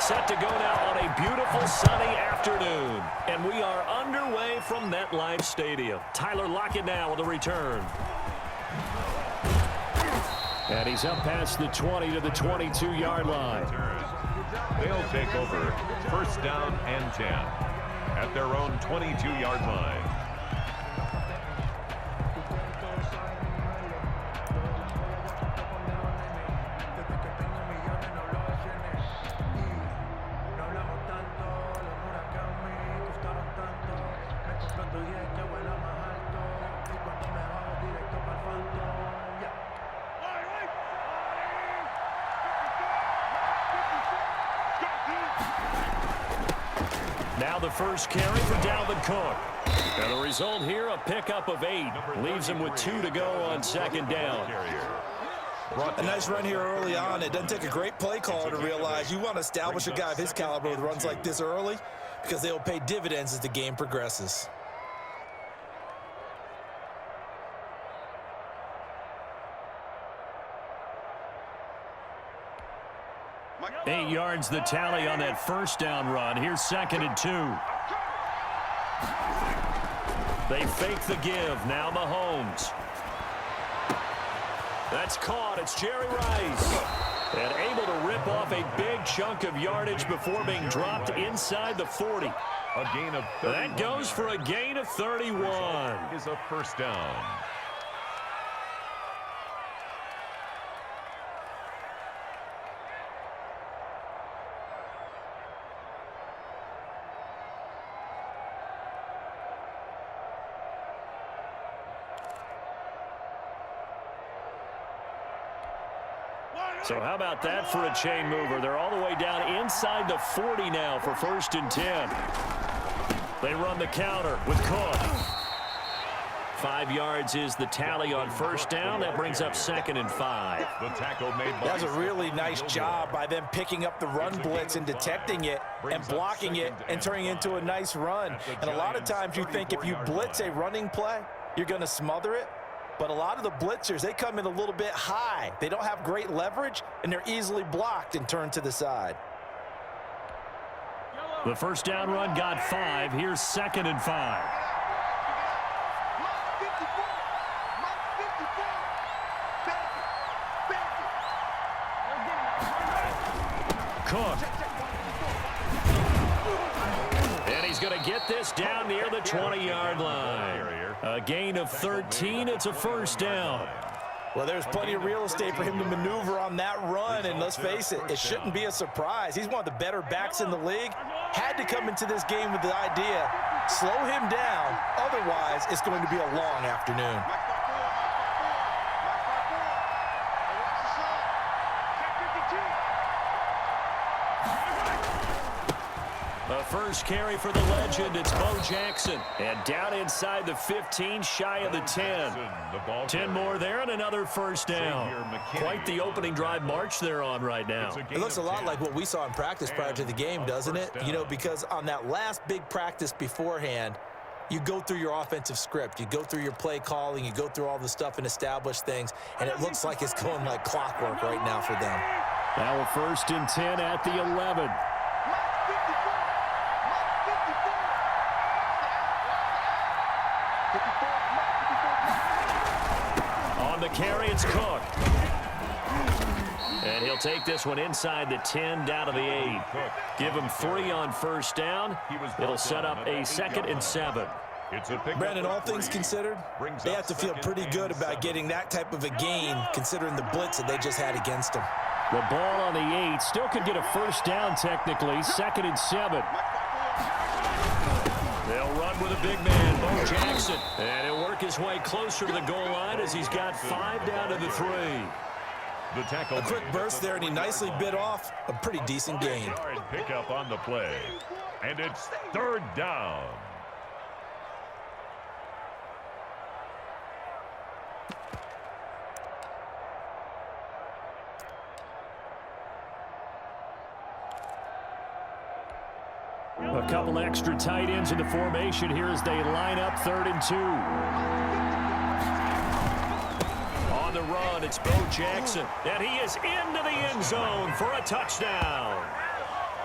Set to go now on a beautiful sunny afternoon. And we are underway from MetLife Stadium. Tyler Lockett now with a return. And he's up past the 20 to the 22-yard line. They'll take over first down and 10 at their own 22-yard line. Now the first carry for Dalvin Cook. And the result here, a pickup of 8. Leaves him with 2 to go on second down. A nice run here early on. It doesn't take a great play caller to realize you want to establish a guy of his caliber with runs like this early because they will pay dividends as the game progresses. Eight yards the tally on that first down run. Here's second and 2. They fake the give. Now Mahomes. That's caught. It's Jerry Rice. And able to rip off a big chunk of yardage before being dropped inside the 40. A gain of 31. That goes for a gain of 31. Is a first down. So how about that for a chain mover? They're all the way down inside the 40 now for first and 10. They run the counter with Cook. 5 yards is the tally on first down. That brings up second and 5. The tackle made by That was a really nice job by them picking up the run blitz and detecting it and blocking it and turning it into a nice run. And a lot of times you think if you blitz a running play, you're going to smother it. But a lot of the blitzers, they come in a little bit high. They don't have great leverage, and they're easily blocked and turned to the side. The first down run got 5. Here's second and 5. Cook. And he's going to get this down near the 20-yard line. A gain of 13. It's a first down. Well, there's plenty of real estate for him to maneuver on that run, and let's face it, it shouldn't be a surprise. He's one of the better backs in the league. Had to come into this game with the idea, slow him down, otherwise it's going to be a long afternoon. The first carry for the legend, it's Bo Jackson. And down inside the 15, shy of the 10. 10 more there and another first down. Quite the opening drive march they're on right now. It looks a lot like what we saw in practice prior to the game, doesn't it? You know, because on that last big practice beforehand, you go through your offensive script. You go through your play calling. You go through all the stuff and establish things. And it looks like it's going like clockwork right now for them. Now a first and 10 at the 11. On the carry, it's Cook. And he'll take this one inside the 10, down to the 8. Give him 3 on first down. It'll set up a second and 7. Brandon, all things considered, they have to feel pretty good about getting that type of a gain, considering the blitz that they just had against them. The ball on the 8. Still could get a first down technically. Second and 7. They'll run with a big man, Bo Jackson. And he'll work his way closer to the goal line as he's got 5 down to the 3. A quick burst there, and he nicely bit off a pretty decent gain. Pick up on the play. And it's third down. A couple extra tight ends in the formation here as they line up 3rd and 2. On the run, it's Bo Jackson. And he is into the end zone for a touchdown.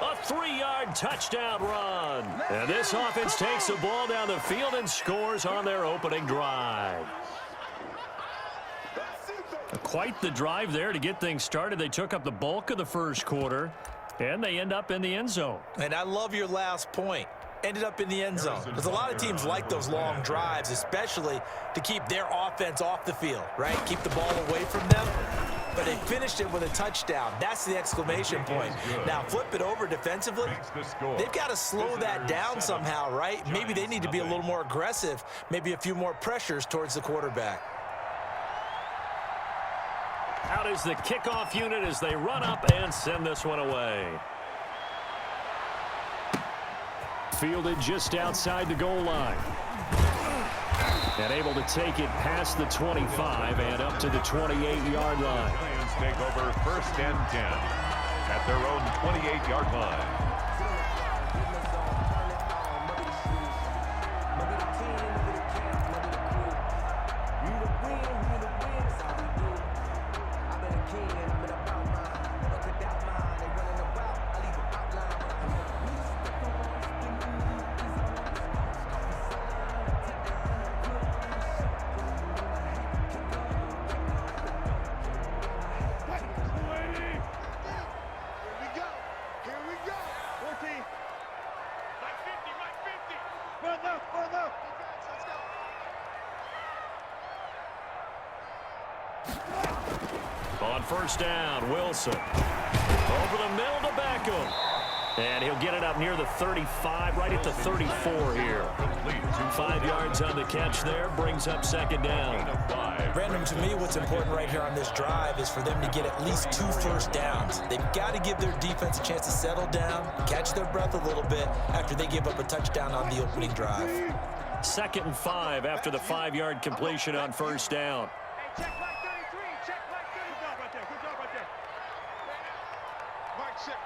A 3-yard touchdown run. And this offense takes the ball down the field and scores on their opening drive. Quite the drive there to get things started. They took up the bulk of the first quarter, and they end up in the end zone. And I love your last point. Ended up in the end zone. Because a lot of teams like those long drives, especially to keep their offense off the field, right? Keep the ball away from them. But they finished it with a touchdown. That's the exclamation point. Now, flip it over defensively. They've got to slow that down somehow, right? Maybe they need to be a little more aggressive. Maybe a few more pressures towards the quarterback. Out is the kickoff unit as they run up and send this one away. Fielded just outside the goal line. And able to take it past the 25 and up to the 28-yard line. Giants take over 1st and 10 at their own 28-yard line. On 1st down, Wilson. Over the middle to Beckham. And he'll get it up near the 35, right at the 34 here. 5 yards on the catch there, brings up 2nd down. Brandon, to me, what's important right here on this drive is for them to get at least 2 first downs. They've got to give their defense a chance to settle down, catch their breath a little bit after they give up a touchdown on the opening drive. 2nd and 5 after the 5-yard completion on 1st down. Check like 33. Check like 33. Good job right there. Good job right there. Mark, check.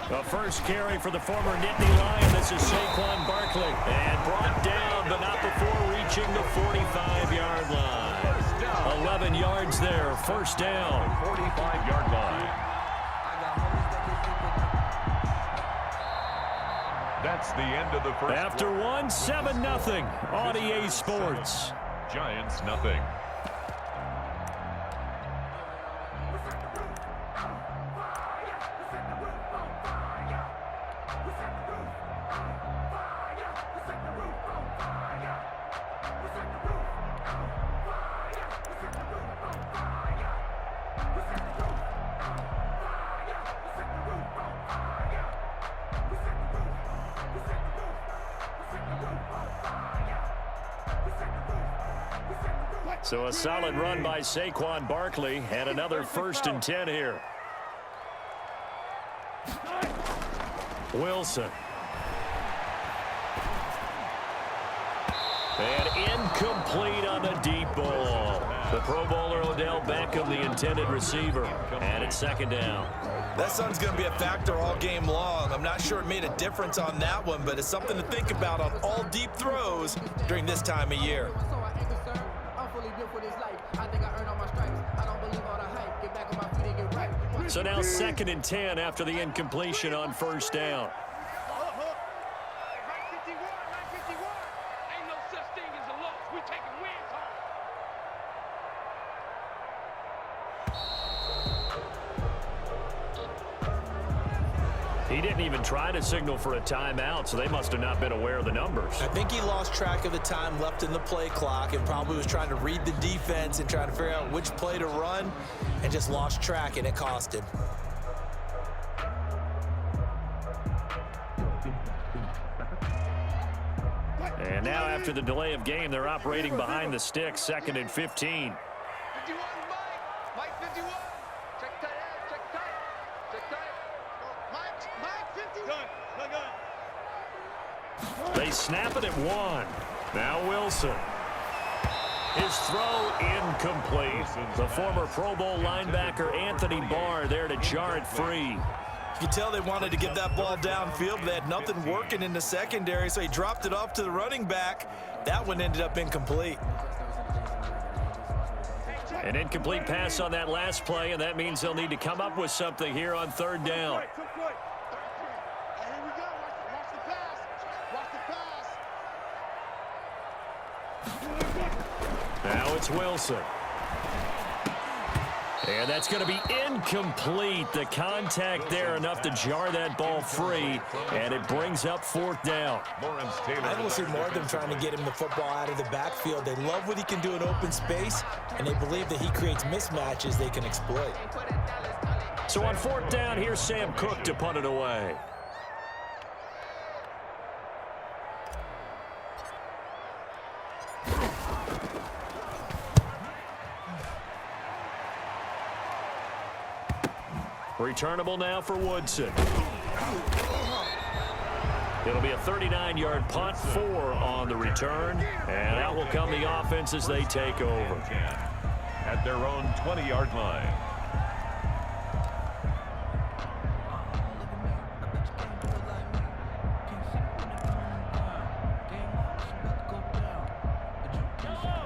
The first carry for the former Nittany Lion. This is Saquon Barkley. And brought down, but not before reaching the 45-yard line. 11 yards there. 1st down. 45-yard line. That's the end of the first. After one, 7-0 on EA Sports. Giants nothing. So a solid run by Saquon Barkley and another 1st and 10 here. Wilson. And incomplete on the deep ball. The Pro Bowler Odell Beckham, the intended receiver. And it's 2nd down. That sun's going to be a factor all game long. I'm not sure it made a difference on that one, but it's something to think about on all deep throws during this time of year. So now 2nd and 10 after the incompletion on 1st down. Ain't no such thing as a loss. We taking wins home. He didn't even try to signal for a timeout, so they must have not been aware of the numbers. I think he lost track of the time left in the play clock and probably was trying to read the defense and trying to figure out which play to run and just lost track, and it cost him. And now after the delay of game, they're operating behind the sticks, 2nd and 15. 51, Mike 51. Check tight, check tight. Check tight. Mike 50. Good. They snap it at 1. Now Wilson. His throw incomplete. The former Pro Bowl linebacker Anthony Barr there to jar it free. You can tell they wanted to get that ball downfield, but they had nothing working in the secondary, so he dropped it off to the running back. That one ended up incomplete. An incomplete pass on that last play, and that means they'll need to come up with something here on third down. Here we go. Watch the pass. Watch the pass. Now it's Wilson. And that's going to be incomplete. The contact there enough to jar that ball free, and it brings up fourth down. I will see more of them trying to get him the football out of the backfield. They love what he can do in open space, and they believe that he creates mismatches they can exploit. So on fourth down, here's Sam Cook to punt it away. Returnable now for Woodson. It'll be a 39-yard punt, 4 on the return, and out will come the offense as they take over. At their own 20-yard line.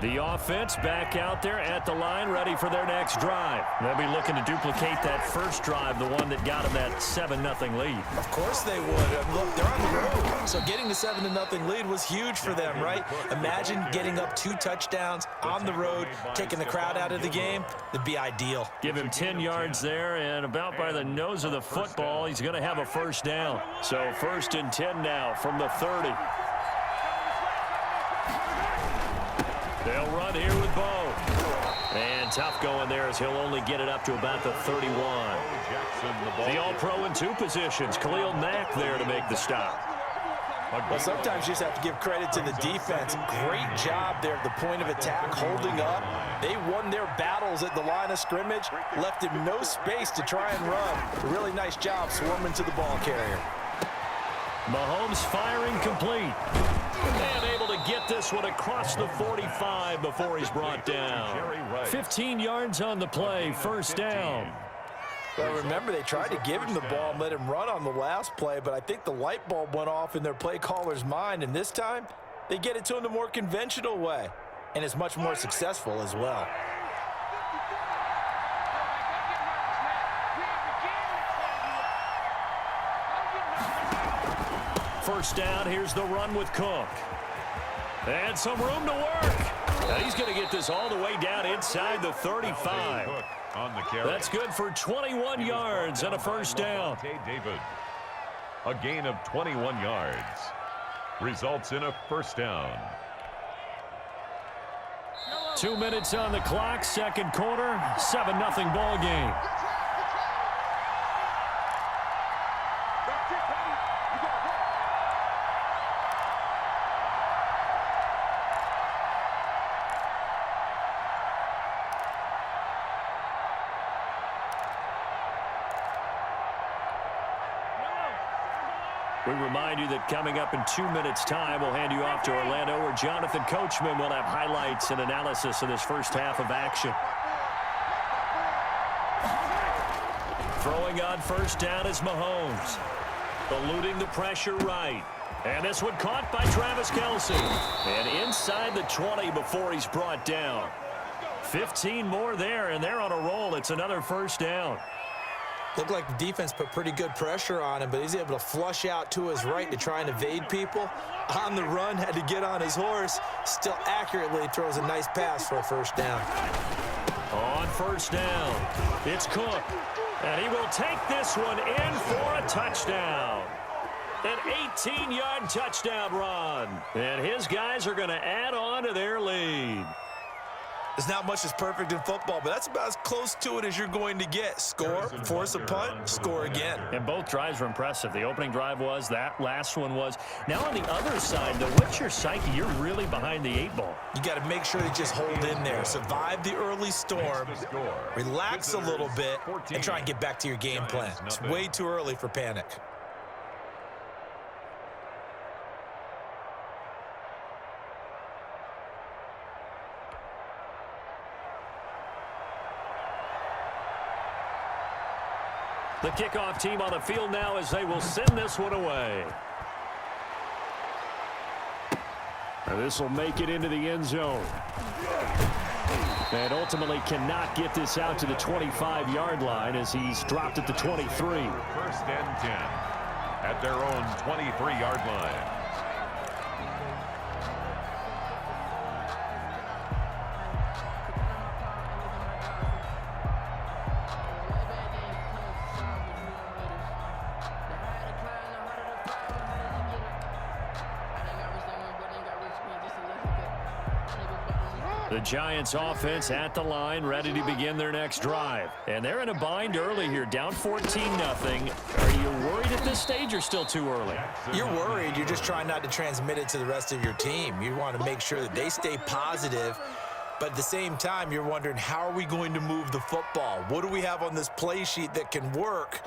The offense back out there at the line, ready for their next drive. They'll be looking to duplicate that first drive, the one that got them that 7-0 lead. Of course they would. Look, they're on the road, so getting the 7-0 lead was huge for them, right? Imagine getting up 2 touchdowns on the road, taking the crowd out of the game. That'd be ideal. Give him 10 yards there, and about by the nose of the football, he's going to have a first down. So first and 10 now from the 30. They'll run here with Bo. And tough going there as he'll only get it up to about the 31. The All-Pro in 2 positions. Khalil Mack there to make the stop. Well, sometimes you just have to give credit to the defense. Great job there at the point of attack, holding up. They won their battles at the line of scrimmage, left him no space to try and run. A really nice job swarming to the ball carrier. Mahomes firing complete. And able to get this one across the 45 before he's brought down. 15 yards on the play, first down. Well, remember, they tried to give him the ball and let him run on the last play, but I think the light bulb went off in their play caller's mind, and this time they get it to him the more conventional way, and it's much more successful as well. First down, here's the run with Cook. And some room to work. And he's going to get this all the way down inside the 35. That's good for 21 yards and a first down. A gain of 21 yards results in a first down. 2 minutes on the clock, second quarter, 7-0 ball game. We remind you that coming up in 2 minutes' time, we'll hand you off to Orlando, where Jonathan Coachman will have highlights and analysis of this first half of action. Throwing on first down is Mahomes. Eluding the pressure right. And this one caught by Travis Kelce. And inside the 20 before he's brought down. 15 more there, and they're on a roll. It's another first down. Looked like the defense put pretty good pressure on him, but he's able to flush out to his right to try and evade people. On the run, had to get on his horse. Still accurately throws a nice pass for a first down. On first down, it's Cook. And he will take this one in for a touchdown. An 18-yard touchdown run. And his guys are going to add on to their lead. There's not much that's perfect in football, but that's about as close to it as you're going to get. Score, force a punt, score again. And both drives were impressive. The opening drive was, that last one was. Now on the other side, though, what's your psyche? You're really behind the 8 ball. You got to make sure to just hold in there. Survive the early storm, relax a little bit, and try and get back to your game plan. It's way too early for panic. The kickoff team on the field now as they will send this one away. And this will make it into the end zone. And ultimately cannot get this out to the 25-yard line as he's dropped at the 23. First and 10 at their own 23-yard line. The Giants offense at the line, ready to begin their next drive. And they're in a bind early here, down 14-0. Are you worried at this stage or still too early? You're worried. You're just trying not to transmit it to the rest of your team. You want to make sure that they stay positive. But at the same time, you're wondering, how are we going to move the football? What do we have on this play sheet that can work?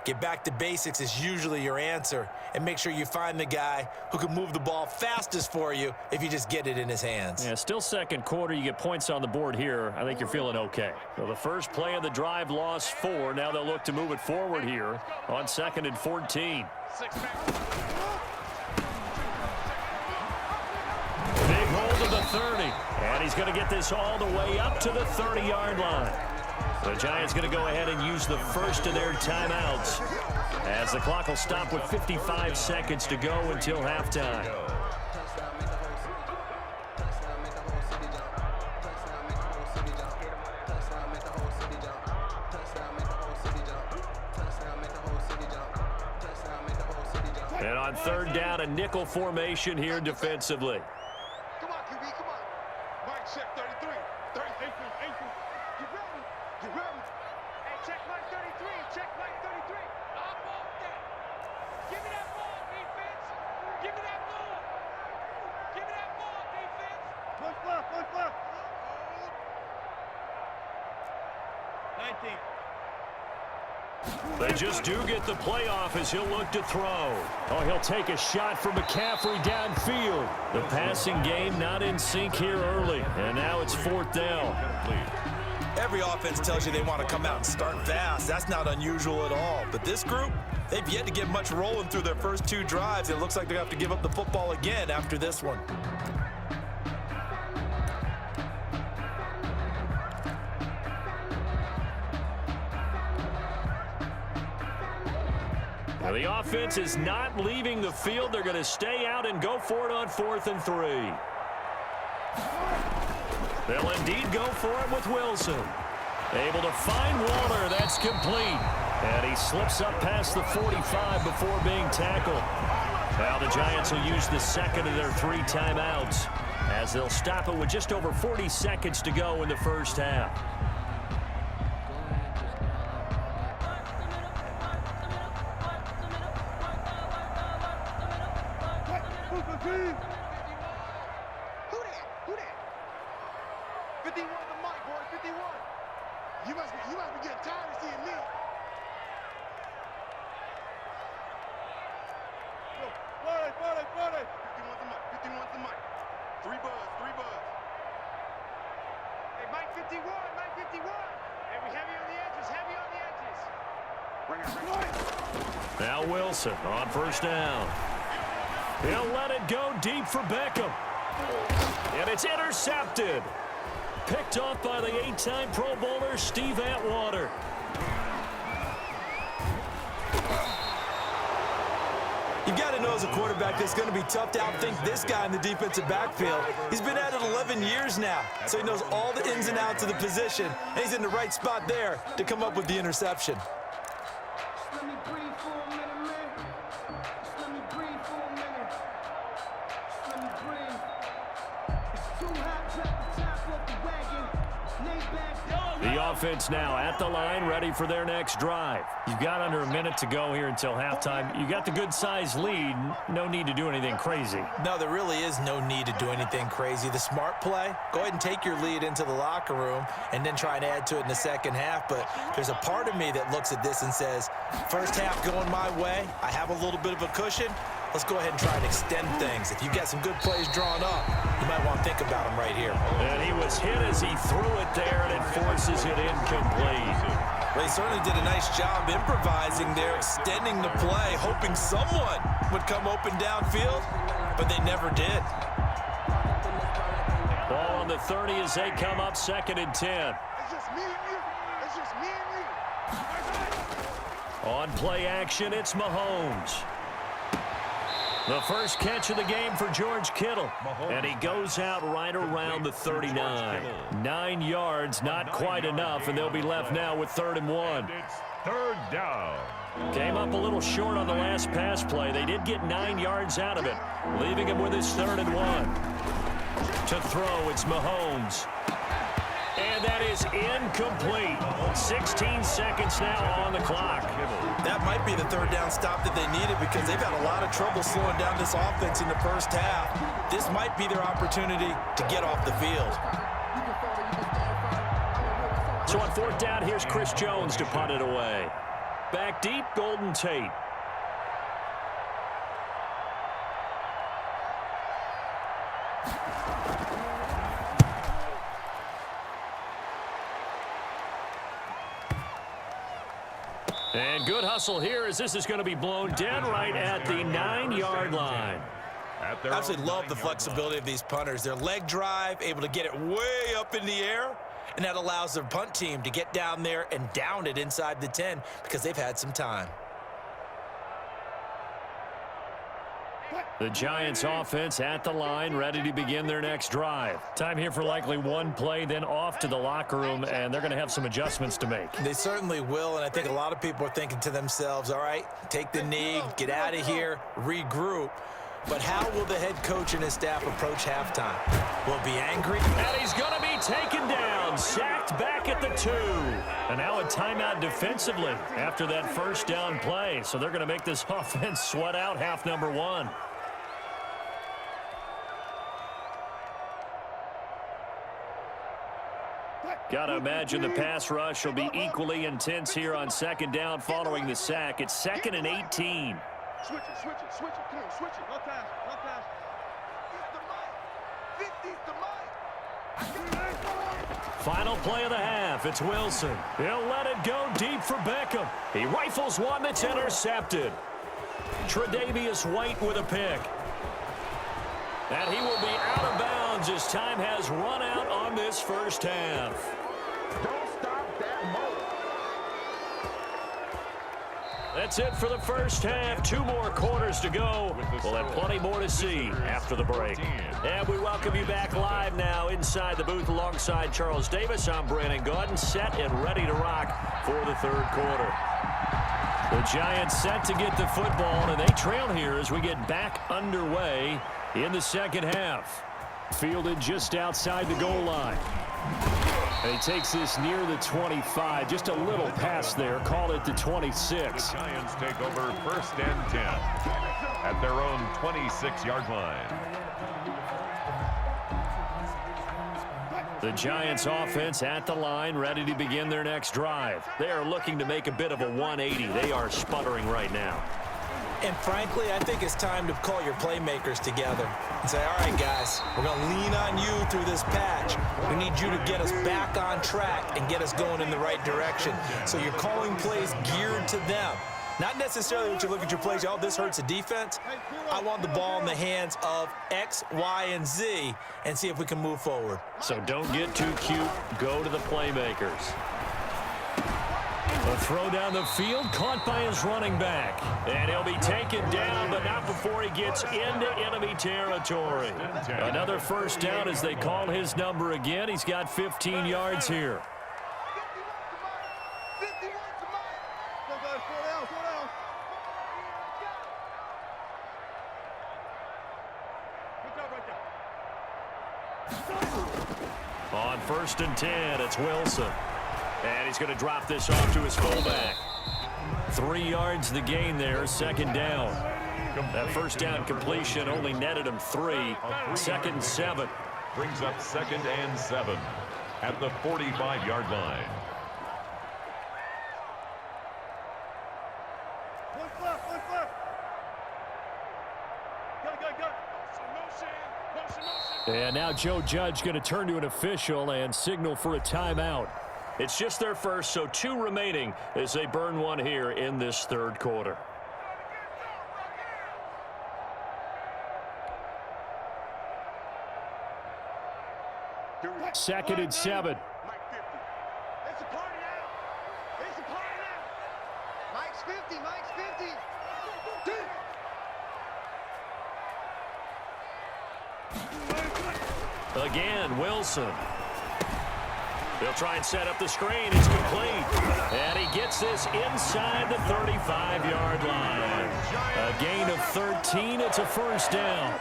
Get back to basics is usually your answer. And make sure you find the guy who can move the ball fastest for you if you just get it in his hands. Yeah, still second quarter. You get points on the board here. I think you're feeling okay. So the first play of the drive lost 4. Now they'll look to move it forward here on 2nd and 14. Big hold of the 30. And he's going to get this all the way up to the 30-yard line. The Giants going to go ahead and use the first of their timeouts as the clock will stop with 55 seconds to go until halftime. And on 3rd down, a nickel formation here defensively. Come on, QB, come on. Mike, check 33. 33. You ready? Hey, check Mike 33. Check Mike 33. I'm off that. Give me that ball, defense. Give me that ball. Give me that ball, defense. Push left. 19. They just do get the playoff as he'll look to throw. Oh, he'll take a shot from McCaffrey downfield. The passing game not in sync here early, and now it's 4th down. Every offense tells you they want to come out and start fast. That's not unusual at all. But this group, they've yet to get much rolling through their first 2 drives. It looks like they're going to have to give up the football again after this one. Now the offense is not leaving the field. They're going to stay out and go for it on 4th and 3. They'll indeed go for it with Wilson. Able to find Waller. That's complete. And he slips up past the 45 before being tackled. Now the Giants will use the second of their 3 timeouts as they'll stop it with just over 40 seconds to go in the first half. Who that? 51 the mic, boy. 51. You must be getting tired of seeing me. Yo, 40. 51 the mic. 3 buzz. Hey, Mike 51. Hey, we heavy on the edges. Bring it. Now Wilson on 1st down. He'll let it go deep for Beckham. And it's intercepted. Picked off by the 8-time Pro Bowler, Steve Atwater. You've got to know as a quarterback it's going to be tough to outthink this guy in the defensive backfield. He's been at it 11 years now, so he knows all the ins and outs of the position, and he's in the right spot there to come up with the interception. The offense now at the line, ready for their next drive. You've got under a minute to go here until halftime. You got the good-sized lead. No need to do anything crazy. No, there really is no need to do anything crazy. The smart play, go ahead and take your lead into the locker room and then try and add to it in the second half. But there's a part of me that looks at this and says, first half going my way, I have a little bit of a cushion. Let's go ahead and try and extend things. If you've got some good plays drawn up, you might want to think about them right here. And he was hit as he threw it there, and it forces it incomplete. Well, he certainly did a nice job improvising there, extending the play, hoping someone would come open downfield, but they never did. Ball on around the 30 as they come up 2nd and 10. It's just me and you. It's just me and you. On play action, it's Mahomes. The first catch of the game for George Kittle. And he goes out right around the 39. 9 yards, not quite enough, and they'll be left now with 3rd and 1. It's 3rd down. Came up a little short on the last pass play. They did get 9 yards out of it, leaving him with his 3rd and 1. To throw, it's Mahomes. And that is incomplete. 16 seconds now on the clock. That might be the 3rd down stop that they needed because they've had a lot of trouble slowing down this offense in the first half. This might be their opportunity to get off the field. So on 4th down, here's Chris Jones to punt it away. Back deep, Golden Tate. And good hustle here as this is going to be blown dead right at the 9-yard line. I absolutely love the flexibility of these punters. Their leg drive, able to get it way up in the air, and that allows their punt team to get down there and down it inside the 10 because they've had some time. The Giants offense at the line, ready to begin their next drive. Time here for likely one play, then off to the locker room, and they're going to have some adjustments to make. They certainly will, and I think a lot of people are thinking to themselves, all right, take the knee, get out of here, regroup. But how will the head coach and his staff approach halftime? Will it be angry? And he's going to be taken down, sacked back at the 2. And now a timeout defensively after that first down play. So they're going to make this offense sweat out half number 1. Got to imagine the pass rush will be equally intense here on 2nd down following the sack. It's 2nd and 18. Switch it, switch it, switch it. Come on, switch it. One pass, one pass. 50's the mic. Final play of the half. It's Wilson. He'll let it go deep for Beckham. He rifles one that's intercepted. Tre'Davious White with a pick. And he will be out of bounds as time has run out on this first half. Don't stop that moment. That's it for the first half. 2 more quarters to go. We'll have plenty more to see after the break. And we welcome you back live now inside the booth alongside Charles Davis. I'm Brandon Gaudin, set and ready to rock for the 3rd quarter. The Giants set to get the football, and they trail here as we get back underway in the 2nd half. Fielded just outside the goal line. And he takes this near the 25. Just a little pass there. Call it the 26. The Giants take over 1st and 10 at their own 26-yard line. The Giants offense at the line, ready to begin their next drive. They are looking to make a bit of a 180. They are sputtering right now. And frankly, I think it's time to call your playmakers together and say, all right, guys, we're going to lean on you through this patch. We need you to get us back on track and get us going in the right direction. So you're calling plays geared to them. Not necessarily what you look at your plays, oh, this hurts the defense. I want the ball in the hands of X, Y, and Z and see if we can move forward. So don't get too cute. Go to the playmakers. A throw down the field, caught by his running back. And he'll be taken down, but not before he gets into enemy territory. Another first down as they call his number again. He's got 15 yards here. On 1st and 10, it's Wilson. And he's going to drop this off to his fullback. 3 yards the gain there, 2nd down. That first down completion only netted him 3. 2nd and 7. Brings up 2nd and 7 at the 45-yard line. And now Joe Judge going to turn to an official and signal for a timeout. It's just their first, so 2 remaining as they burn one here in this 3rd quarter. 2nd and 7. Mike 50. It's a party now. It's a party now. Mike's 50. Mike's 50. Again, Wilson. They'll try and set up the screen. It's complete. And he gets this inside the 35-yard line. A gain of 13. It's a first down.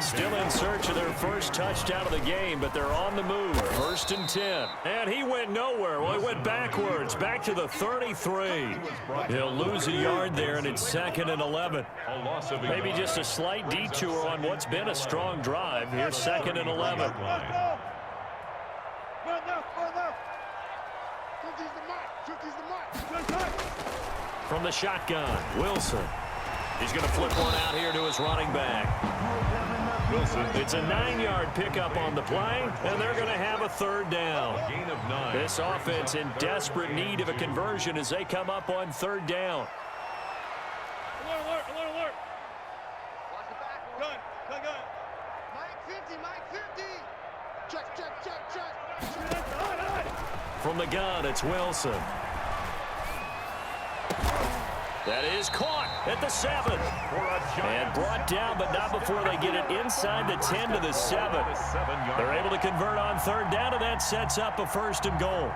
Still in search of their first touchdown of the game, but they're on the move. 1st and 10. And he went nowhere. Well, he went backwards, back to the 33. He'll lose a yard there, and it's 2nd and 11. Maybe just a slight detour on what's been a strong drive. Here's 2nd and 11. From the shotgun, Wilson. He's going to flip one out here to his running back. Wilson. It's a 9-yard pickup on the play, and they're going to have a 3rd down. Gain of 9. This offense in desperate need of a conversion as they come up on 3rd down. Alert, alert, alert. Watch the back. Gun, gun, gun. Mike 50, Mike 50. Check, check, check, check. From the gun, it's Wilson. That is caught at the 7. And brought down, but not before they get it inside the 10 to the 7. They're able to convert on 3rd down, and that sets up a 1st and goal.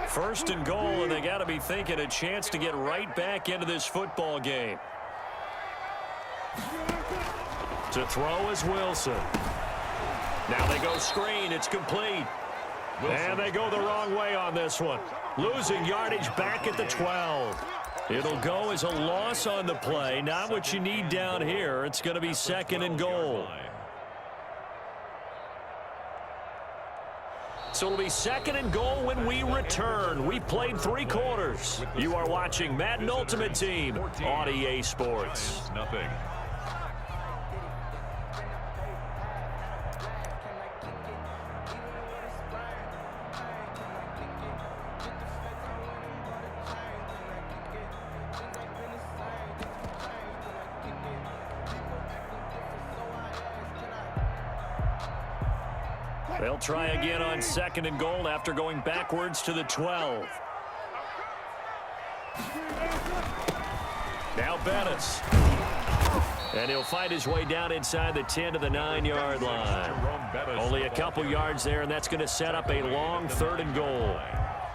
First and goal, and they got to be thinking a chance to get right back into this football game. To throw is Wilson. Now they go screen. It's complete. And they go the wrong way on this one. Losing yardage back at the 12. It'll go as a loss on the play. Not what you need down here. It's going to be 2nd and goal. So it'll be 2nd and goal when we return. We've played 3 quarters. You are watching Madden Ultimate Team on EA Sports. Nothing. They'll try again on 2nd and goal after going backwards to the 12. Now Bettis. And he'll find his way down inside the 10 to the 9-yard line. Only a couple yards there, and that's going to set up a long 3rd and goal.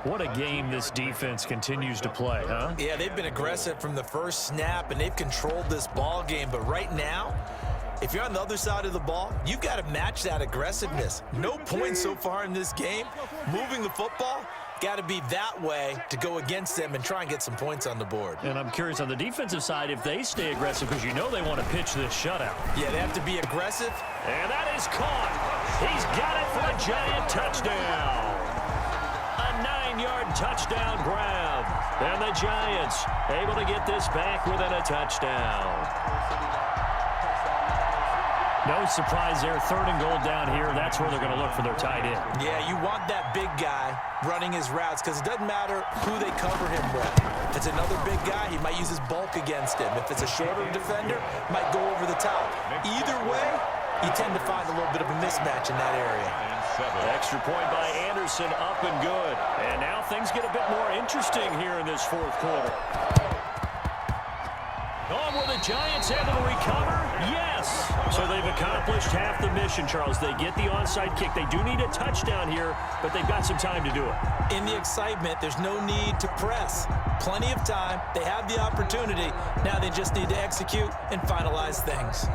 What a game this defense continues to play, huh? Yeah, they've been aggressive from the first snap, and they've controlled this ball game. But right now, if you're on the other side of the ball, you've got to match that aggressiveness. No points so far in this game. Moving the football, got to be that way to go against them and try and get some points on the board. And I'm curious on the defensive side if they stay aggressive, because you know they want to pitch this shutout. Yeah, they have to be aggressive. And that is caught. He's got it for a giant touchdown. A 9-yard touchdown grab. And the Giants able to get this back within a touchdown. No surprise there. 3rd and goal down here. That's where they're going to look for their tight end. Yeah, you want that big guy running his routes because it doesn't matter who they cover him with. If it's another big guy, he might use his bulk against him. If it's a shorter defender, might go over the top. Either way, you tend to find a little bit of a mismatch in that area. Extra point by Anderson, up and good. And now things get a bit more interesting here in this 4th quarter. Oh, were the Giants able to recover? Yes. So they've accomplished half the mission, Charles. They get the onside kick. They do need a touchdown here, but they've got some time to do it. In the excitement, there's no need to press. Plenty of time. They have the opportunity. Now they just need to execute and finalize things.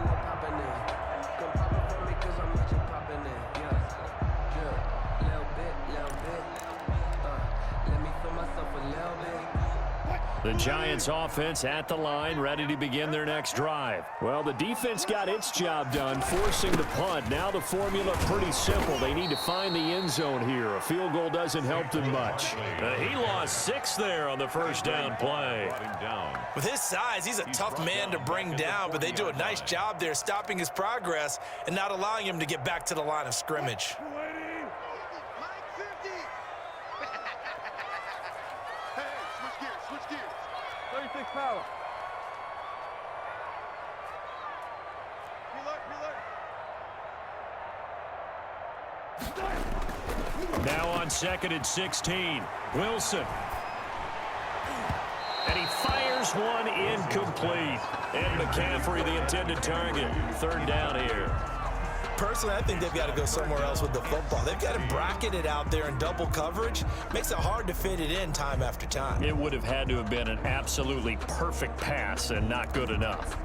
The Giants offense at the line, ready to begin their next drive. Well, the defense got its job done, forcing the punt. Now the formula pretty simple. They need to find the end zone here. A field goal doesn't help them much. He lost 6 there on the first down play. With his size, he's a tough man to bring down, but they do a nice job there stopping his progress and not allowing him to get back to the line of scrimmage. Power. Now on 2nd and 16, Wilson. And he fires one incomplete. And McCaffrey, the intended target. 3rd down here. Personally, I think they've got to go somewhere else with the football. They've got him bracketed out there in double coverage. Makes it hard to fit it in time after time. It would have had to have been an absolutely perfect pass and not good enough.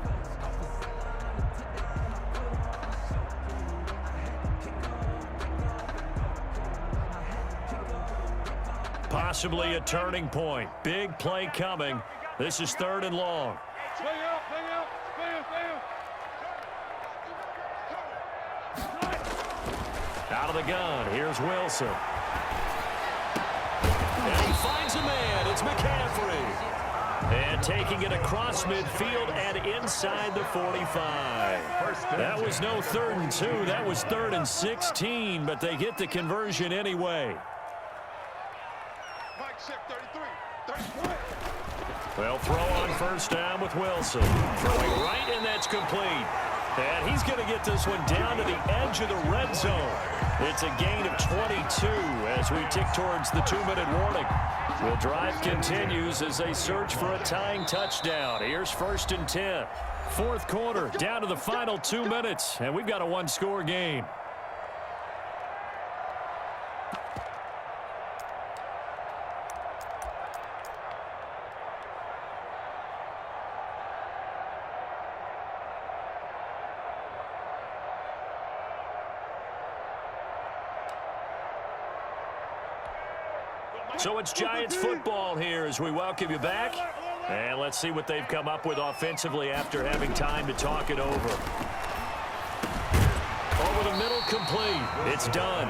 Possibly a turning point. Big play coming. This is 3rd and long. Stay out, stay out, stay out, stay out. Out of the gun, here's Wilson. And he finds a man, it's McCaffrey. And taking it across midfield and inside the 45. That was no 3rd and 2, that was 3rd and 16, but they get the conversion anyway. Mike check 33, 34. Well, throw on 1st down with Wilson. Throwing right, and that's complete. And he's going to get this one down to the edge of the red zone. It's a gain of 22 as we tick towards the 2-minute warning. The drive continues as they search for a tying touchdown. Here's 1st and 10. 4th quarter, down to the final 2 minutes, and we've got a 1-score game. So it's Giants football here as we welcome you back. And let's see what they've come up with offensively after having time to talk it over. Over the middle, complete. It's done.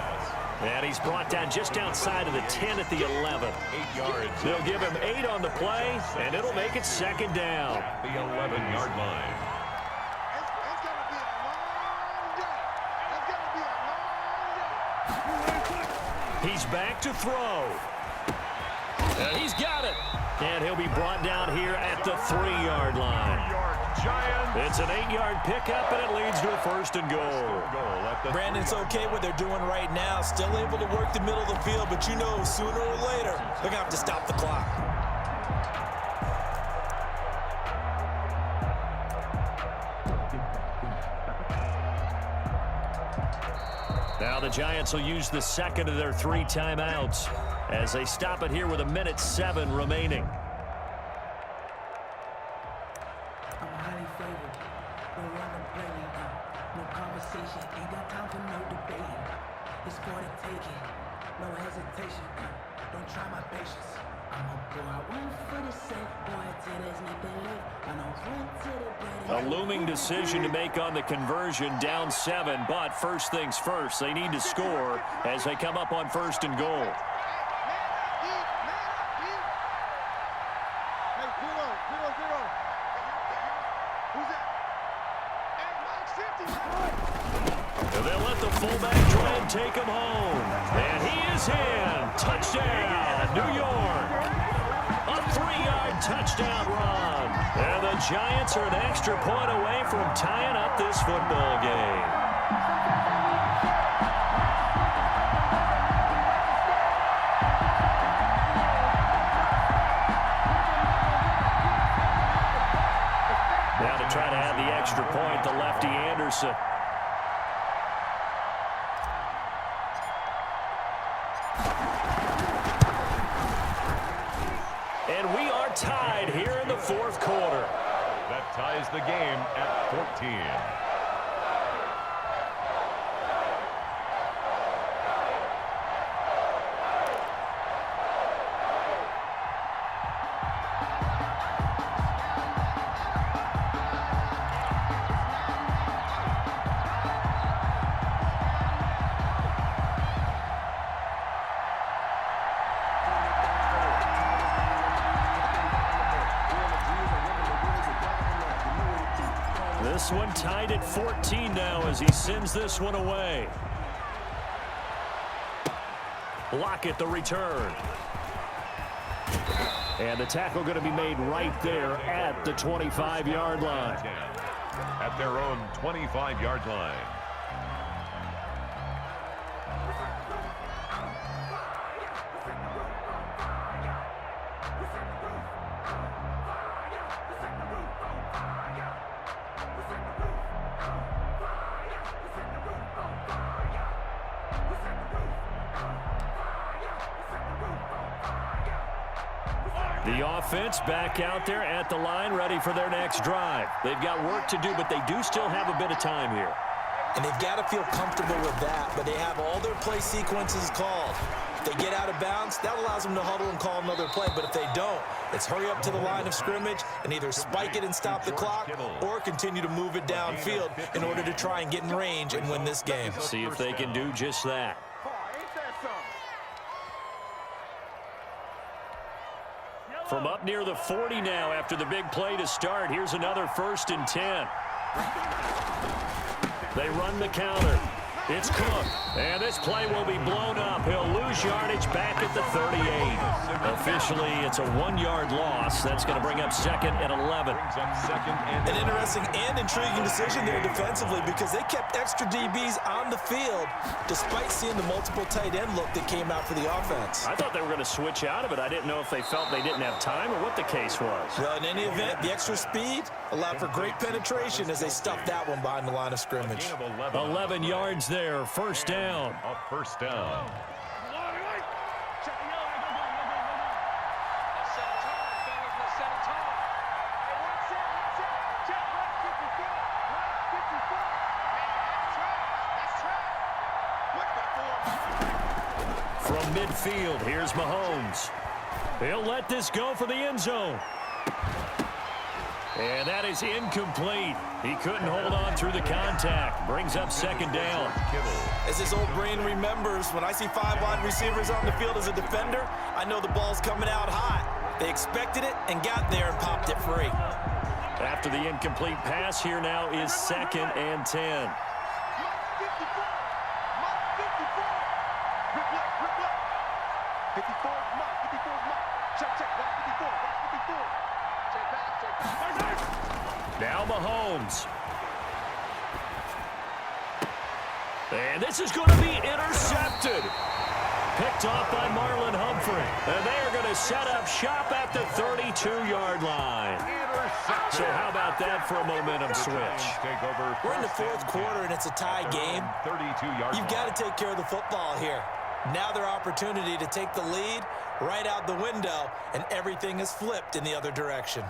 And he's brought down just outside of the 10 at the 11. 8 yards. They'll give him 8 on the play, and it'll make it 2nd down. The 11-yard line. It's gonna be a long day. It's gonna be a long day. He's back to throw. And he's got it. And he'll be brought down here at the 3-yard line. It's an 8-yard pickup, and it leads to a 1st and goal. Brandon, it's okay what they're doing right now. Still able to work the middle of the field, but you know sooner or later they're going to have to stop the clock. Now the Giants will use the 2nd of their 3 timeouts as they stop it here with 1:07 remaining. I'm highly favored. No longer playing. No conversation. Ain't got time for no debating. It's for the taking. No hesitation. Don't try my patience. I'ma go out one for the sake. Boy, till there's nothing left. I know run to the bed. A looming decision to make on the conversion, down 7, but first things first, they need to score as they come up on 1st and goal. They'll let the fullback try and take him home. And he is in. Touchdown, New York. A 3-yard touchdown run. And the Giants are an extra point away from tying up this football game. Now to try to add the extra point, the lefty Anderson. And we are tied here in the 4th quarter. That ties the game at 14. This one tied at 14 now as he sends this one away. Lockett the return. And the tackle going to be made right there at the 25-yard line. At their own 25-yard line. The offense back out there at the line, ready for their next drive. They've got work to do, but they do still have a bit of time here. And they've got to feel comfortable with that, but they have all their play sequences called. If they get out of bounds, that allows them to huddle and call another play, but if they don't, it's hurry up to the line of scrimmage and either spike it and stop the clock or continue to move it downfield in order to try and get in range and win this game. See if they can do just that. From up near the 40 now after the big play to start. Here's another 1st and 10. They run the counter. It's Cook. And this play will be blown up. He'll lose yardage back at the 38. Officially, it's a 1-yard loss. That's going to bring up 2nd and 11. An interesting and intriguing decision there defensively because they kept extra DBs on the field despite seeing the multiple tight end look that came out for the offense. I thought they were going to switch out of it. I didn't know if they felt they didn't have time or what the case was. Well, in any event, the extra speed allowed for great penetration as they stuffed that one behind the line of scrimmage. 11 yards there, 1st down. A 1st down. From midfield, here's Mahomes. He'll let this go for the end zone. And that is incomplete. He couldn't hold on through the contact. Brings up 2nd down. As his old brain remembers, when I see 5 wide receivers on the field as a defender, I know the ball's coming out hot. They expected it and got there and popped it free. After the incomplete pass, here now is 2nd and 10. Now Mahomes. And this is going to be intercepted. Picked off by Marlon Humphrey. And they are going to set up shop at the 32-yard line. So how about that for a momentum switch? We're in the 4th quarter and it's a tie game. You've got to take care of the football here. Now their opportunity to take the lead right out the window, and everything is flipped in the other direction.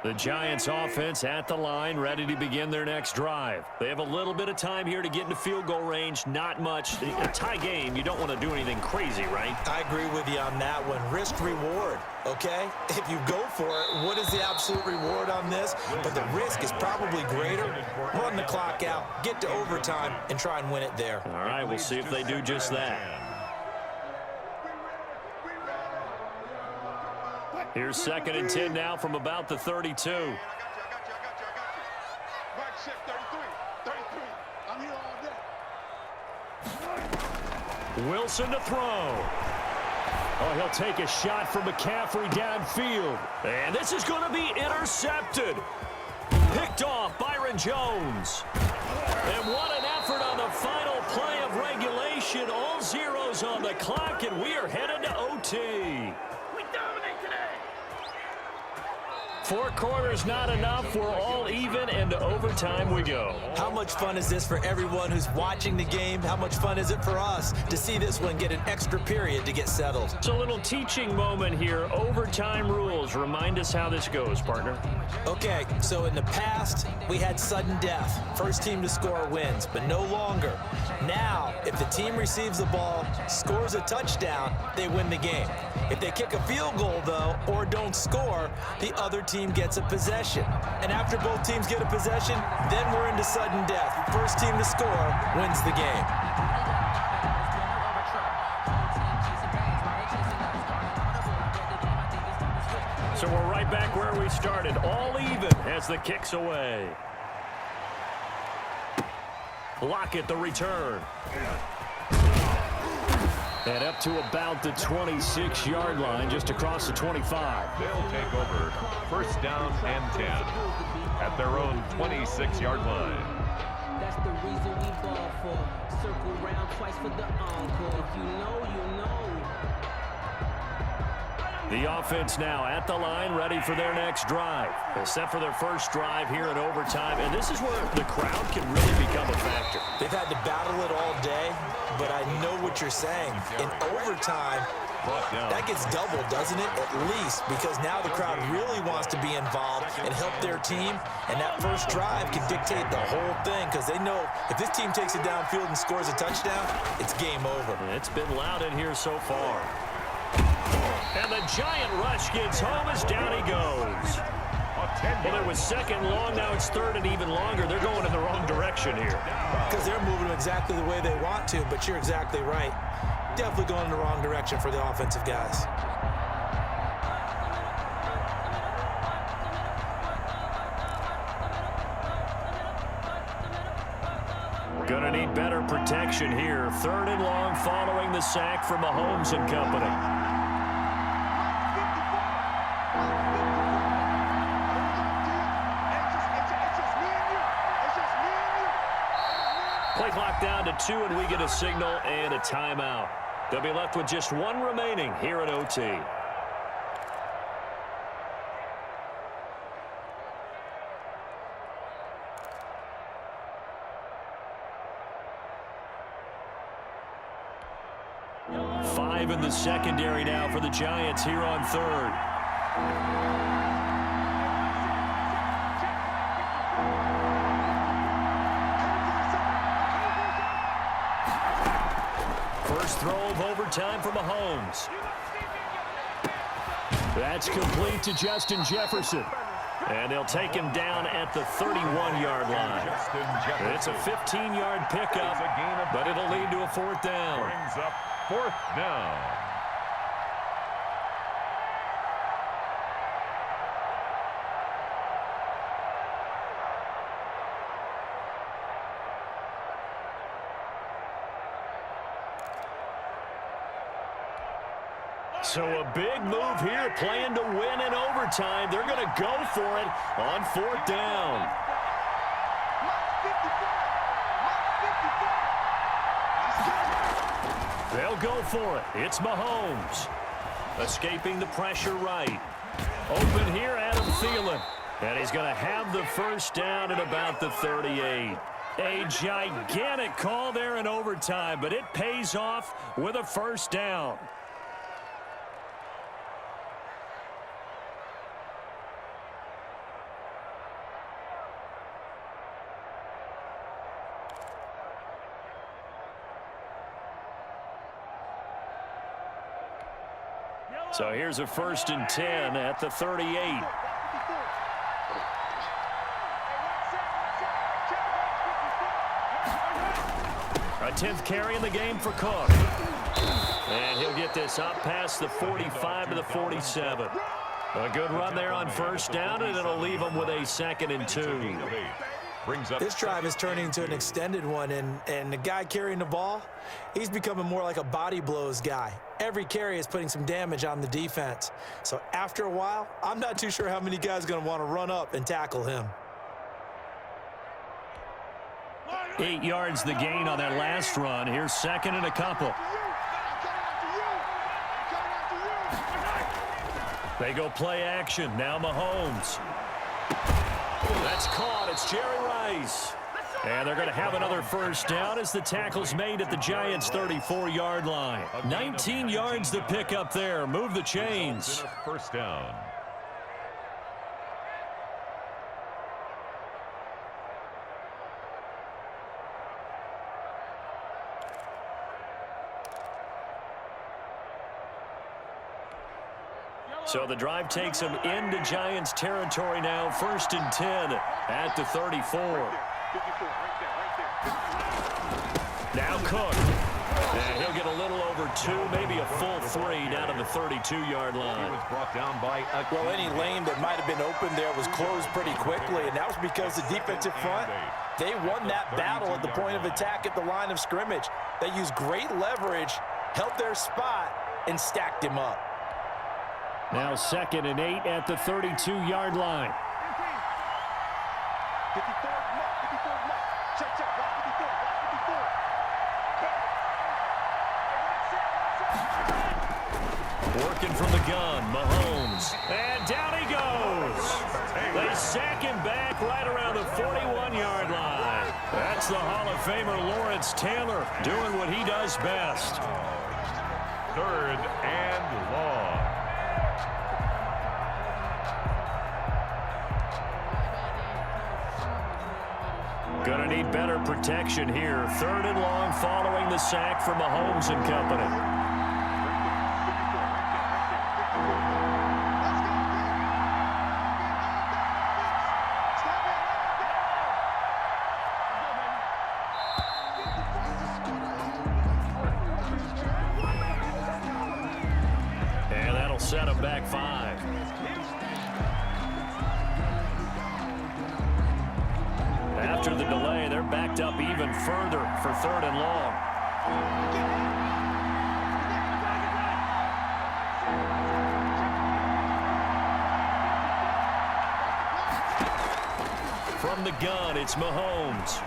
The Giants offense at the line, ready to begin their next drive. They have a little bit of time here to get into field goal range, not much. A tie game, you don't want to do anything crazy, right? I agree with you on that one. Risk reward, okay? If you go for it, what is the absolute reward on this? But the risk is probably greater. Run the clock out, get to overtime, and try and win it there. All right, we'll see if they do just that. Here's 2nd and 10 now from about the 32. Wilson to throw. Oh, he'll take a shot from McCaffrey downfield. And this is going to be intercepted. Picked off Byron Jones. And what an effort on the final play of regulation. All zeros on the clock, and we are headed to OT. 4 quarters not enough. We're all even, and to overtime we go. How much fun is this for everyone who's watching the game? How much fun is it for us to see this one get an extra period to get settled? It's a little teaching moment here. Overtime rules. Remind us how this goes, partner. Okay, so in the past, we had sudden death. First team to score wins, but no longer. Now, if the team receives the ball, scores a touchdown, they win the game. If they kick a field goal, though, or don't score, the other team gets a possession. And after both teams get a possession, then we're into sudden death. First team to score wins the game. So we're right back where we started. All even as the kick's away. Lockett the return. And up to about the 26-yard line, just across the 25. They'll take over first down and 10 at their own 26-yard line. That's the reason we ball for. Circle round twice for the encore. If you know, you know. The offense now at the line, ready for their next drive. Set for their first drive here in overtime. And this is where the crowd can really become a factor. They've had to battle it all day, but I know what you're saying. In overtime, that gets doubled, doesn't it? At least, because now the crowd really wants to be involved and help their team. And that first drive can dictate the whole thing, because they know if this team takes it downfield and scores a touchdown, it's game over. It's been loud in here so far. And the giant rush gets home as down he goes. Well, it was second long. Now it's third and even longer. They're going in the wrong direction here. Because they're moving them exactly the way they want to, but you're exactly right. Definitely going in the wrong direction for the offensive guys. Gonna need better protection here. Third and long following the sack from Mahomes and company. Play clock down to 2, and we get a signal and a timeout. They'll be left with just one remaining here at OT. Five in the secondary now for the Giants here on third. First throw of overtime for Mahomes. That's complete to Justin Jefferson. And they'll take him down at the 31-yard line. It's a 15-yard pickup, but it'll lead to a fourth down. Brings up fourth down. So a big move here, playing to win in overtime. They're going to go for it on fourth down. They'll go for it. It's Mahomes. Escaping the pressure right. Open here, Adam Thielen. And he's going to have the first down at about the 38. A gigantic call there in overtime, but it pays off with a first down. So here's a 1st and 10 at the 38. A 10th carry in the game for Cook. And he'll get this up past the 45 to the 47. A good run there on first down, and it'll leave them with a 2nd and 2. This drive is turning into an extended one, and the guy carrying the ball, he's becoming more like a body blows guy. Every carry is putting some damage on the defense. So after a while, I'm not too sure how many guys are going to want to run up and tackle him. 8 yards the gain on that last run. Here's 2nd and a couple. They go play action. Now Mahomes. That's caught. It's Jerry Rice. And they're going to have another first down as the tackle's made at the Giants' 34-yard line. 19 yards to pick up there. Move the chains. First down. So the drive takes them into Giants territory now. 1st and 10 at the 34. Now Cook. And he'll get a little over 2, maybe a full 3 down to the 32-yard line. He was brought down by a Well, any lane that might have been open there was closed pretty quickly, and that was because the defensive front, they won that battle at the point of attack at the line of scrimmage. They used great leverage, held their spot, and stacked him up. Now 2nd and 8 at the 32-yard line. 54, check, block 54, block 54. Working from the gun, Mahomes. And down he goes. They sack him back right around the 41-yard line. That's the Hall of Famer Lawrence Taylor doing what he does best. 3rd and long. Gonna need better protection here. 3rd and long following the sack from Mahomes and company. And that'll set him back 5. After the delay, they're backed up even further for 3rd and long. From the gun, it's Mahomes.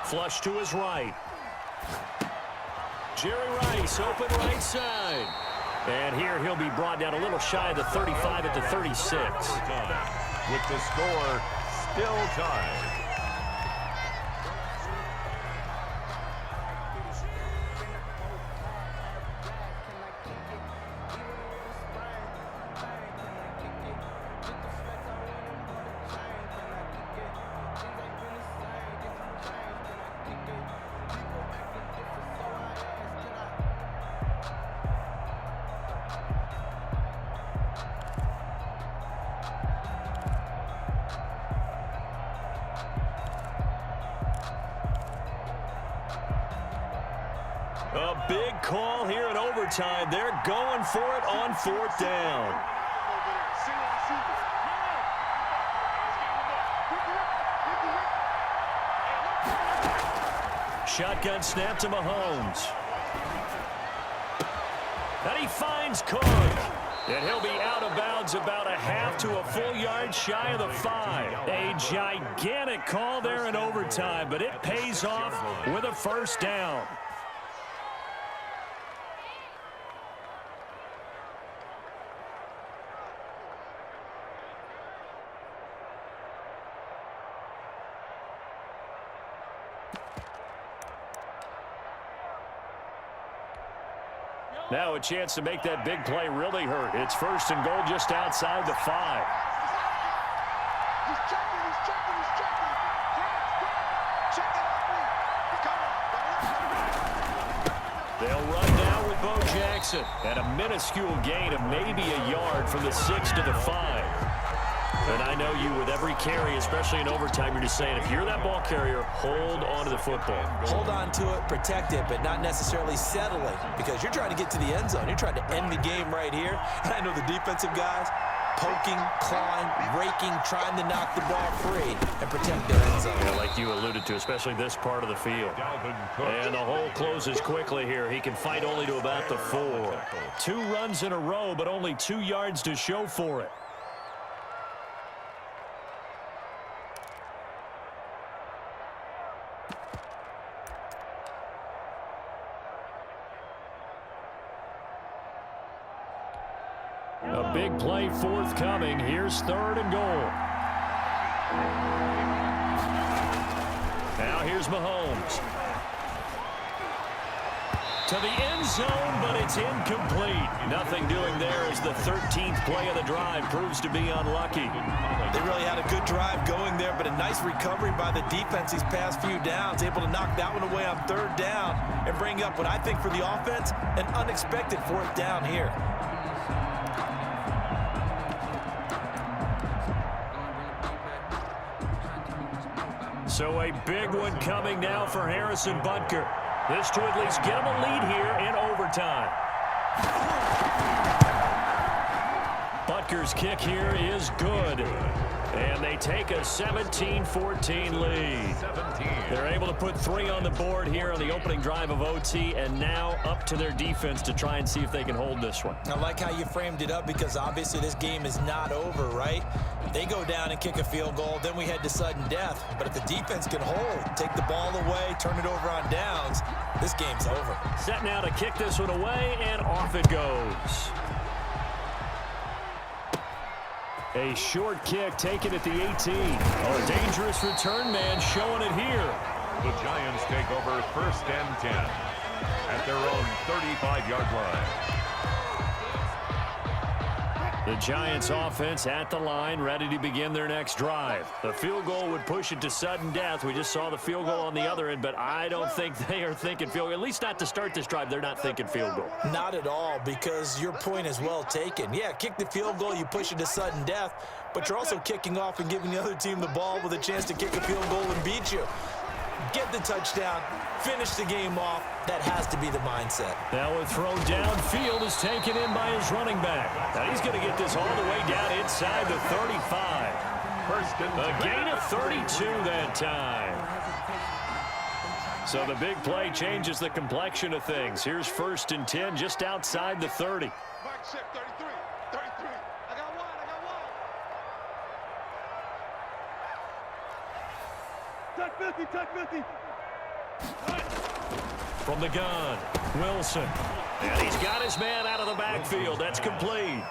Flush to his right. Jerry Rice, open right side. And here he'll be brought down a little shy of the 35 at the 36. With the score still tied. A big call here in overtime. They're going for it on 4th down. Shotgun snap to Mahomes. And he finds Cook. And he'll be out of bounds about a half to a full yard shy of the 5. A gigantic call there in overtime, but it pays off with a 1st down. Now a chance to make that big play really hurt. It's 1st and goal just outside the 5. He's checking. They'll run now with Bo Jackson. And a minuscule gain of maybe a yard from the 6 to the 5. And I know you, with every carry, especially in overtime, you're just saying, if you're that ball carrier, hold on to the football. Hold on to it, protect it, but not necessarily settle it, because you're trying to get to the end zone. You're trying to end the game right here. And I know the defensive guys poking, clawing, raking, trying to knock the ball free and protect their end zone. Yeah, like you alluded to, especially this part of the field. And the hole closes quickly here. He can fight only to about the 4. 2 runs in a row, but only 2 yards to show for it. A big play forthcoming. Here's 3rd and goal. Now here's Mahomes. To the end zone, but it's incomplete. Nothing doing there as the 13th play of the drive proves to be unlucky. They really had a good drive going there, but a nice recovery by the defense these past few downs, able to knock that one away on 3rd down and bring up what I think for the offense, an unexpected 4th down here. So a big one coming now for Harrison Butker. This to at least get him a lead here in overtime. Butker's kick here is good. And they take a 17-14 lead. They're able to put 3 on the board here on the opening drive of OT, and now up to their defense to try and see if they can hold this one. I like how you framed it up, because obviously this game is not over, right? They go down and kick a field goal, then we head to sudden death. But if the defense can hold, take the ball away, turn it over on downs, this game's over. Set now to kick this one away, and off it goes. A short kick taken at the 18. Oh, a dangerous return man showing it here. The Giants take over 1st and 10 at their own 35-yard line. The Giants offense at the line, ready to begin their next drive. The field goal would push it to sudden death. We just saw the field goal on the other end, but I don't think they are thinking field goal. At least not to start this drive. They're not thinking field goal. Not at all, because your point is well taken. Yeah, kick the field goal, you push it to sudden death, but you're also kicking off and giving the other team the ball with a chance to kick a field goal and beat you. Get the touchdown, finish the game off. That has to be the mindset. Now a throw downfield is taken in by his running back. Now he's going to get this all the way down inside the 35. A gain of 32 that time. So the big play changes the complexion of things. Here's 1st and 10 just outside the 30. Mike check 33. 33. I got one. Touch 50. Touch 50. From the gun, Wilson. And he's got his man out of the backfield. That's complete.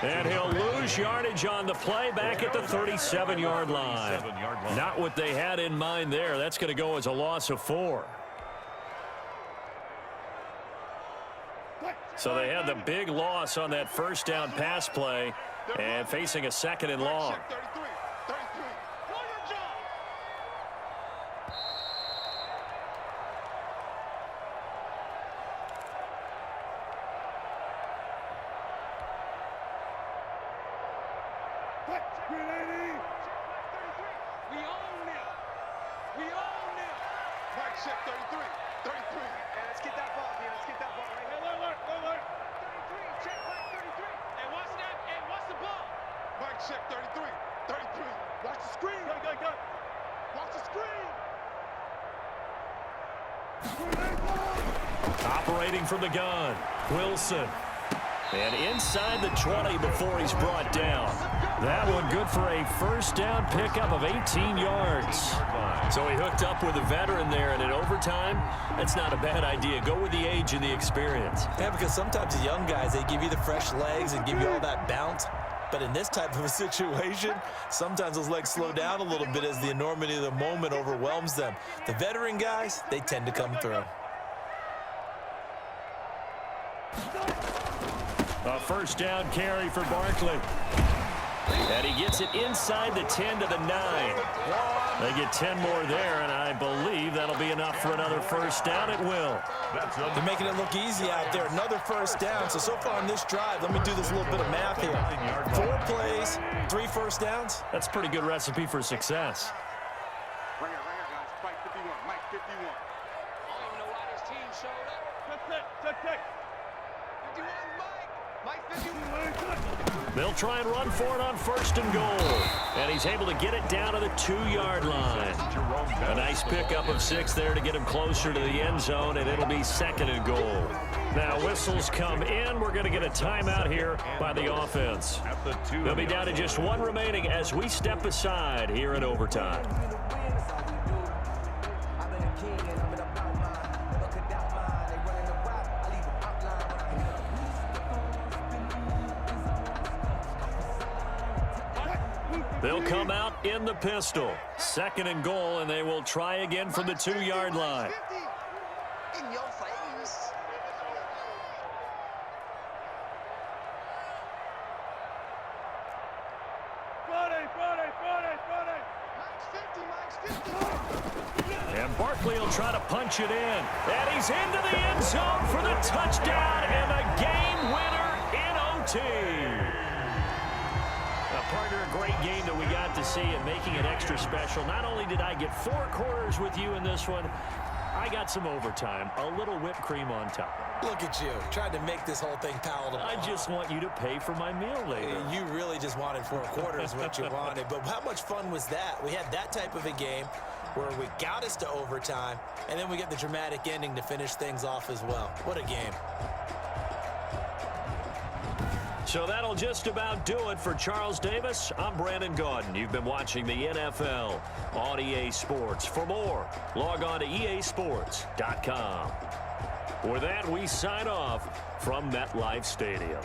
And he'll lose yardage on the play back at the 37-yard line. Not what they had in mind there. That's going to go as a loss of 4. So they had the big loss on that 1st down pass play and facing a 2nd and long. Operating from the gun, Wilson. And inside the 20 before he's brought down. That one good for a 1st down pickup of 18 yards. So he hooked up with a veteran there, and in overtime, that's not a bad idea. Go with the age and the experience. Yeah, because sometimes the young guys, they give you the fresh legs and give you all that bounce. But in this type of a situation, sometimes those legs slow down a little bit as the enormity of the moment overwhelms them. The veteran guys, they tend to come through. A 1st down carry for Barkley. And he gets it inside the 10 to the 9. They get 10 more there, and I believe that'll be enough for another 1st down. It will. They're making it look easy out there. Another 1st down. So far on this drive, let me do this little bit of math here. 4 plays, 3 1st downs. That's a pretty good recipe for success. Right here, guys. Mike 51. Mike 51. I don't even know why this team showed up. Check. 51, Mike 51. They'll try and run for it on 1st and goal. And he's able to get it down to the 2-yard line. A nice pickup of 6 there to get him closer to the end zone, and it'll be 2nd and goal. Now whistles come in. We're going to get a timeout here by the offense. They'll be down to just 1 remaining as we step aside here in overtime. They'll come out in the pistol. 2nd and goal, and they will try again from the 2-yard line. In your face. Mike's 50. And Barkley will try to punch it in. And he's into the end zone for the touchdown and a game winner in OT. A partner, a great game that we got to see and making it extra special. Not only did I get 4 quarters with you in this one, I got some overtime, a little whipped cream on top. Look at you, trying to make this whole thing palatable. I just want you to pay for my meal later. You really just wanted 4 quarters what you wanted, but how much fun was that? We had that type of a game where we got us to overtime, and then we get the dramatic ending to finish things off as well. What a game. So that'll just about do it for Charles Davis. I'm Brandon Gaudin. You've been watching the NFL on EA Sports. For more, log on to easports.com. With that, we sign off from MetLife Stadium.